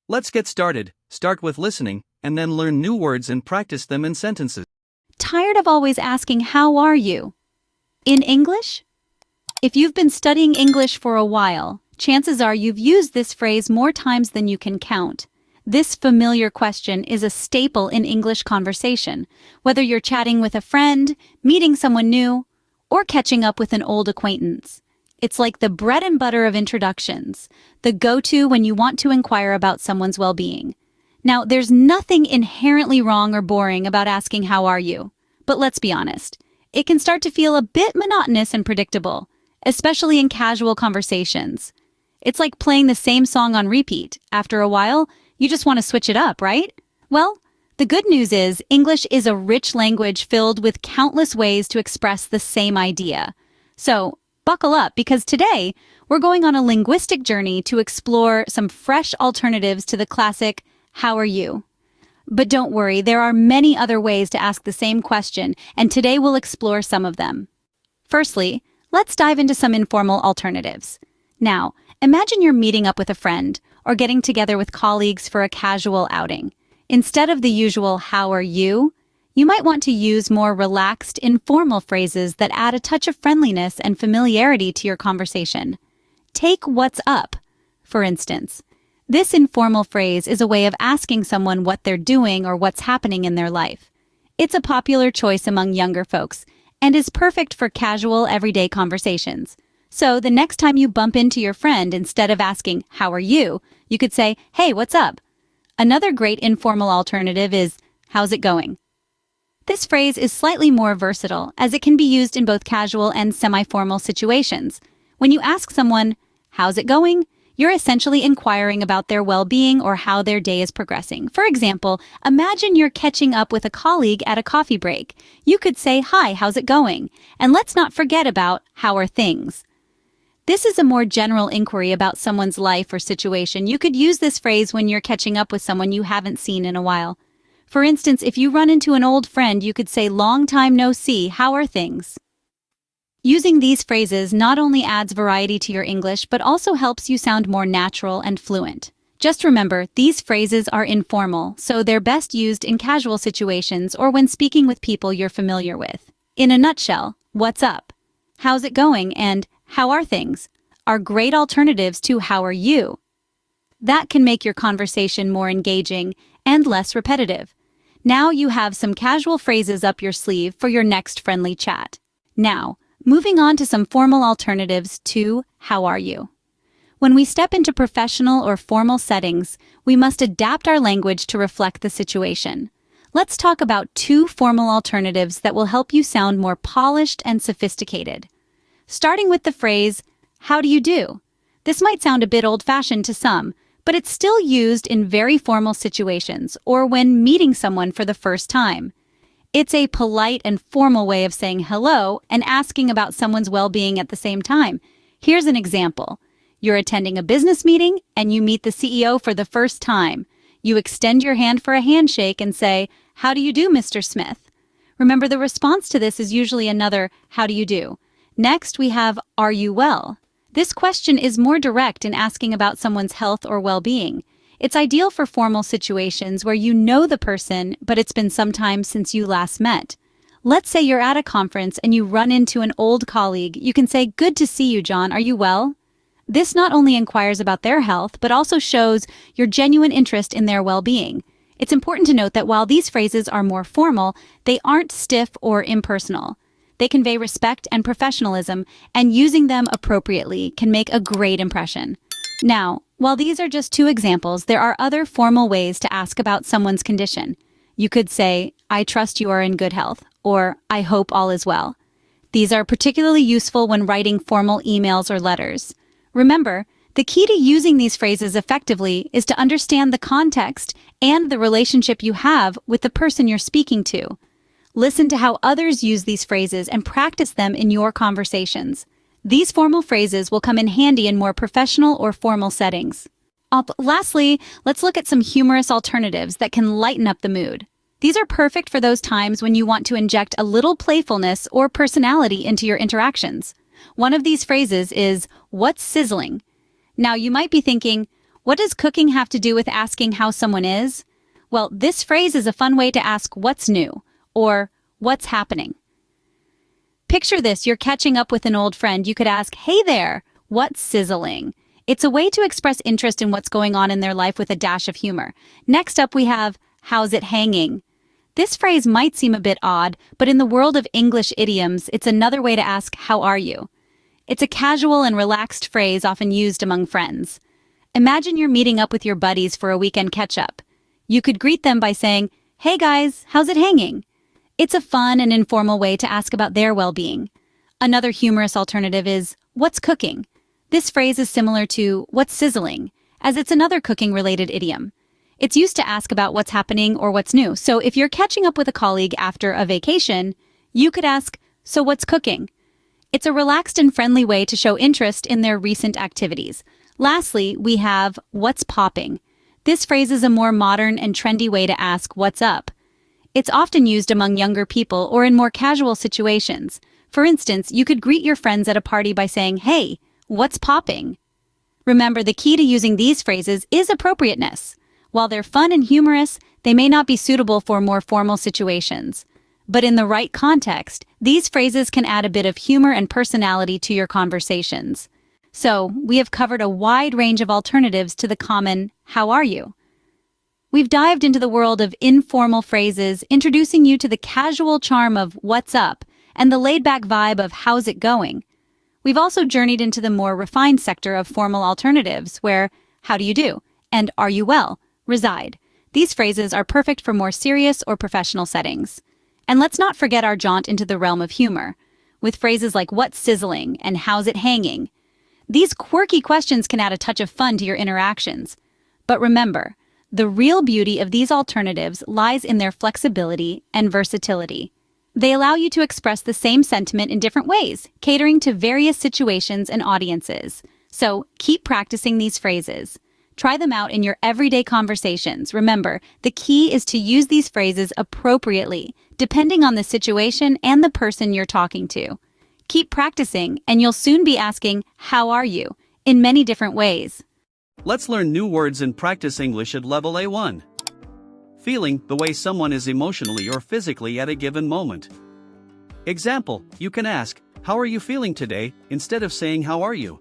Let's get started. Start with listening, and then learn new words and practice them in sentences. Tired of always asking, "How are you?" In English? If you've been studying English for a while, chances are you've used this phrase more times than you can count. This familiar question is a staple in English conversation, whether you're chatting with a friend, meeting someone new, or catching up with an old acquaintance. It's like the bread and butter of introductions, the go-to when you want to inquire about someone's well-being. Now, there's nothing inherently wrong or boring about asking how are you, but let's be honest, it can start to feel a bit monotonous and predictable, especially in casual conversations. It's like playing the same song on repeat. After a while, you just want to switch it up, right? Well, the good news is English is a rich language filled with countless ways to express the same idea. So, buckle up, because today we're going on a linguistic journey to explore some fresh alternatives to the classic, "How are you?" But don't worry, there are many other ways to ask the same question, and today we'll explore some of them. Firstly, let's dive into some informal alternatives. Now, imagine you're meeting up with a friend or getting together with colleagues for a casual outing. Instead of the usual "How are you?" you might want to use more relaxed, informal phrases that add a touch of friendliness and familiarity to your conversation. Take "What's up?" for instance. This informal phrase is a way of asking someone what they're doing or what's happening in their life. It's a popular choice among younger folks and is perfect for casual, everyday conversations. So the next time you bump into your friend, instead of asking, "How are you?" you could say, "Hey, what's up?" Another great informal alternative is, "How's it going?" This phrase is slightly more versatile, as it can be used in both casual and semi-formal situations. When you ask someone, "How's it going?" you're essentially inquiring about their well-being or how their day is progressing. For example, imagine you're catching up with a colleague at a coffee break. You could say, "Hi, how's it going?" And let's not forget about "How are things?" This is a more general inquiry about someone's life or situation. You could use this phrase when you're catching up with someone you haven't seen in a while. For instance, if you run into an old friend, you could say, "Long time no see, how are things?" Using these phrases not only adds variety to your English, but also helps you sound more natural and fluent. Just remember, these phrases are informal, so they're best used in casual situations or when speaking with people you're familiar with. In a nutshell, "What's up?" "How's it going?" and "How are things?" are great alternatives to "How are you?" That can make your conversation more engaging and less repetitive. Now you have some casual phrases up your sleeve for your next friendly chat. Now, moving on to some formal alternatives to "How are you?" When we step into professional or formal settings, we must adapt our language to reflect the situation. Let's talk about two formal alternatives that will help you sound more polished and sophisticated. Starting with the phrase, "How do you do?" This might sound a bit old-fashioned to some, but it's still used in very formal situations or when meeting someone for the first time. It's a polite and formal way of saying hello and asking about someone's well-being at the same time. Here's an example. You're attending a business meeting and you meet the CEO for the first time. You extend your hand for a handshake and say, "How do you do, Mr. Smith?" Remember, the response to this is usually another "How do you do?" Next, we have "Are you well?" This question is more direct in asking about someone's health or well-being. It's ideal for formal situations where you know the person, but it's been some time since you last met. Let's say you're at a conference and you run into an old colleague. You can say, "Good to see you, John. Are you well?" This not only inquires about their health, but also shows your genuine interest in their well-being. It's important to note that while these phrases are more formal, they aren't stiff or impersonal. They convey respect and professionalism, and using them appropriately can make a great impression. Now, while these are just two examples, there are other formal ways to ask about someone's condition. You could say, "I trust you are in good health," or "I hope all is well." These are particularly useful when writing formal emails or letters. Remember, the key to using these phrases effectively is to understand the context and the relationship you have with the person you're speaking to. Listen to how others use these phrases and practice them in your conversations. These formal phrases will come in handy in more professional or formal settings. Lastly, let's look at some humorous alternatives that can lighten up the mood. These are perfect for those times when you want to inject a little playfulness or personality into your interactions. One of these phrases is, "What's sizzling?" Now, you might be thinking, What does cooking have to do with asking how someone is? Well, this phrase is a fun way to ask what's new or what's happening. Picture this, you're catching up with an old friend. You could ask, "Hey there, what's sizzling?" It's a way to express interest in what's going on in their life with a dash of humor. Next up, we have, "How's it hanging?" This phrase might seem a bit odd, but in the world of English idioms, it's another way to ask, "How are you?" It's a casual and relaxed phrase often used among friends. Imagine you're meeting up with your buddies for a weekend catch-up. You could greet them by saying, "Hey guys, how's it hanging?" It's a fun and informal way to ask about their well-being. Another humorous alternative is, "What's cooking?" This phrase is similar to "What's sizzling?" as it's another cooking-related idiom. It's used to ask about what's happening or what's new. So if you're catching up with a colleague after a vacation, you could ask, "So what's cooking?" It's a relaxed and friendly way to show interest in their recent activities. Lastly, we have "What's popping?" This phrase is a more modern and trendy way to ask what's up. It's often used among younger people or in more casual situations. For instance, you could greet your friends at a party by saying, "Hey, what's popping?" Remember, the key to using these phrases is appropriateness. While they're fun and humorous, they may not be suitable for more formal situations. But in the right context, these phrases can add a bit of humor and personality to your conversations. So, we have covered a wide range of alternatives to the common, "How are you?" We've dived into the world of informal phrases, introducing you to the casual charm of "What's up?" and the laid-back vibe of "How's it going?" We've also journeyed into the more refined sector of formal alternatives, where "How do you do?" and "Are you well?" reside. These phrases are perfect for more serious or professional settings. And let's not forget our jaunt into the realm of humor, with phrases like "What's sizzling?" and "How's it hanging?" These quirky questions can add a touch of fun to your interactions. But remember, the real beauty of these alternatives lies in their flexibility and versatility. They allow you to express the same sentiment in different ways, catering to various situations and audiences. So keep practicing these phrases. Try them out in your everyday conversations. Remember, the key is to use these phrases appropriately, depending on the situation and the person you're talking to. Keep practicing, and you'll soon be asking, "How are you?" in many different ways. Let's learn new words and practice English at level A1. Feeling the way someone is emotionally or physically at a given moment. Example, you can ask, "How are you feeling today?" instead of saying, "How are you?"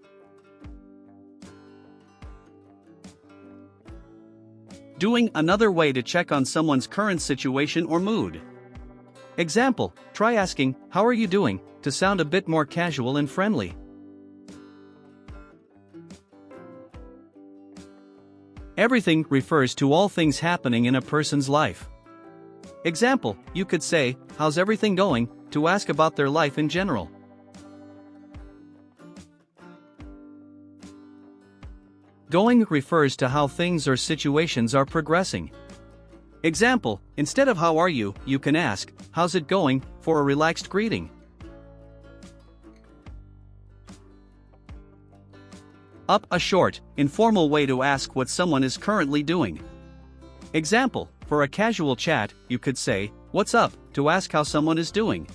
Doing another way to check on someone's current situation or mood. Example, try asking, "How are you doing?" to sound a bit more casual and friendly. Everything refers to all things happening in a person's life. Example, you could say, "How's everything going?" to ask about their life in general. Going refers to how things or situations are progressing. Example, instead of "How are you?" you can ask, "How's it going?" for a relaxed greeting. Up, a short, informal way to ask what someone is currently doing. Example, for a casual chat, you could say, "What's up?" to ask how someone is doing.